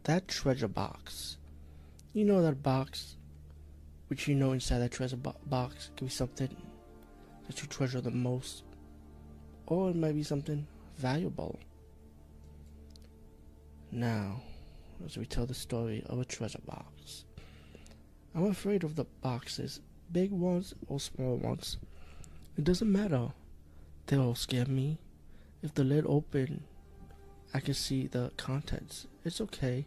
that treasure box. You know that box, which you know inside that treasure box could be something that you treasure the most, or it might be something valuable. Now, as we tell the story of a treasure box, I'm afraid of the boxes, big ones or small ones. It doesn't matter. They all scare me. If the lid open, I can see the contents. It's okay.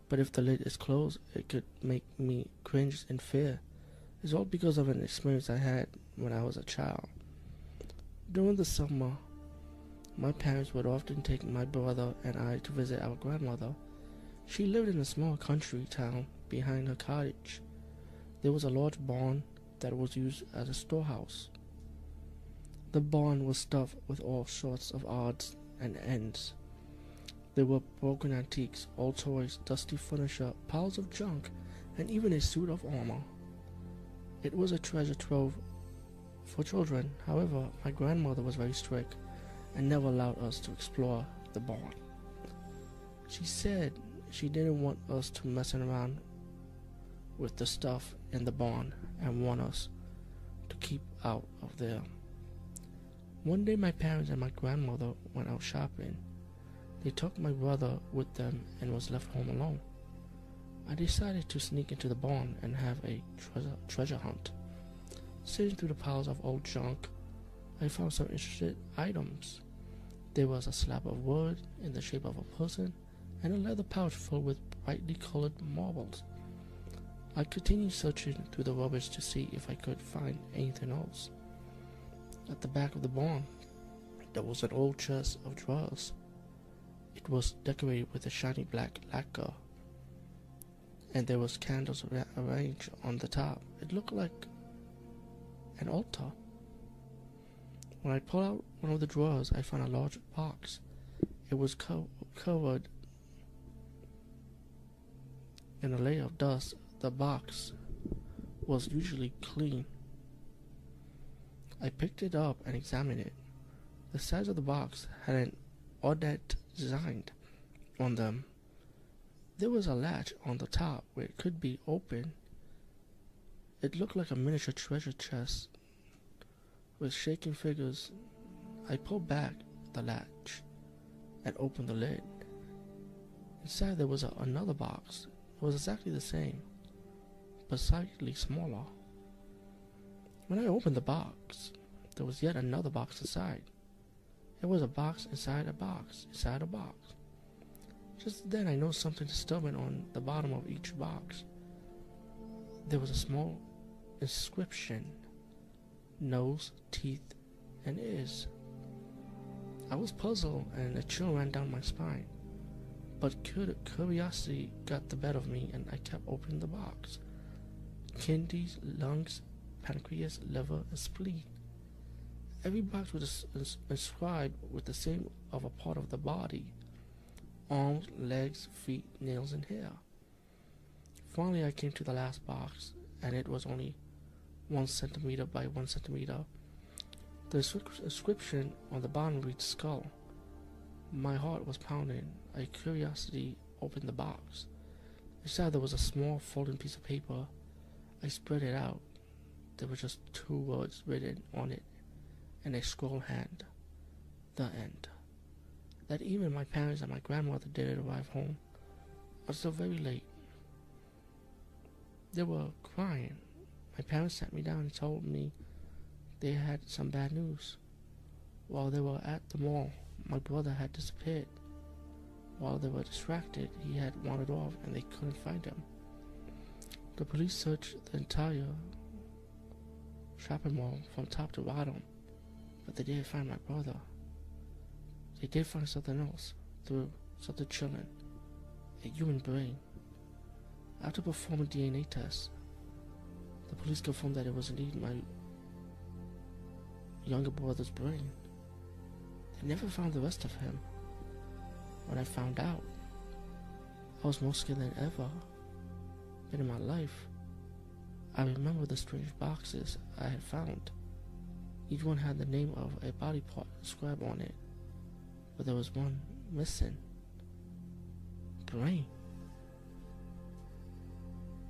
But if the lid is closed, it could make me cringe in fear. It's all because of an experience I had when I was a child. During the summer, my parents would often take my brother and I to visit our grandmother. She lived in a small country town behind her cottage. There was a large barn that was used as a storehouse. The barn was stuffed with all sorts of odds and ends. There were broken antiques, old toys, dusty furniture, piles of junk, and even a suit of armor. It was a treasure trove for children. However, my grandmother was very strict and never allowed us to explore the barn. She said she didn't want us to mess around with the stuff in the barn and want us to keep out of there. One day my parents and my grandmother went out shopping. They took my brother with them and was left home alone. I decided to sneak into the barn and have a treasure hunt. Sitting through the piles of old junk, I found some interesting items. There was a slab of wood in the shape of a person and a leather pouch filled with brightly colored marbles. I continued searching through the rubbish to see if I could find anything else. At the back of the barn, there was an old chest of drawers. It was decorated with a shiny black lacquer, and there was candles arranged on the top. It looked like an altar. When I pulled out one of the drawers, I found a large box. It was covered in a layer of dust. The box was usually clean. I picked it up and examined it. The sides of the box had an oddette design on them. There was a latch on the top where it could be opened. It looked like a miniature treasure chest with shaking figures. I pulled back the latch and opened the lid. Inside there was another box. It was exactly the same, but slightly smaller. When I opened the box, there was yet another box inside. It was a box inside a box inside a box. Just then I noticed something disturbing on the bottom of each box. There was a small inscription: nose, teeth, and ears. I was puzzled and a chill ran down my spine. But curiosity got the better of me and I kept opening the box. Kidneys, lungs, pancreas, liver, and spleen. Every box was inscribed with the same of a part of the body: arms, legs, feet, nails, and hair. Finally I came to the last box, and it was only 1 centimeter by 1 centimeter. The inscription on the bottom read skull. My heart was pounding. I curiosity opened the box. Inside there was a small folding piece of paper. I spread it out. There were just 2 words written on it and a scroll hand: the end. That evening my parents and my grandmother didn't arrive home until very late. They were crying. My parents sat me down and told me they had some bad news. While they were at the mall, my brother had disappeared. While they were distracted, he had wandered off and they couldn't find him. The police searched the entire shopping mall from top to bottom, but they didn't find my brother. They did find something else, through something chilling: a human brain. After performing DNA tests, the police confirmed that it was indeed my younger brother's brain. They never found the rest of him. When I found out, I was more scared than ever been in my life. I remember the strange boxes I had found. Each one had the name of a body part inscribed on it, but there was one missing: brain.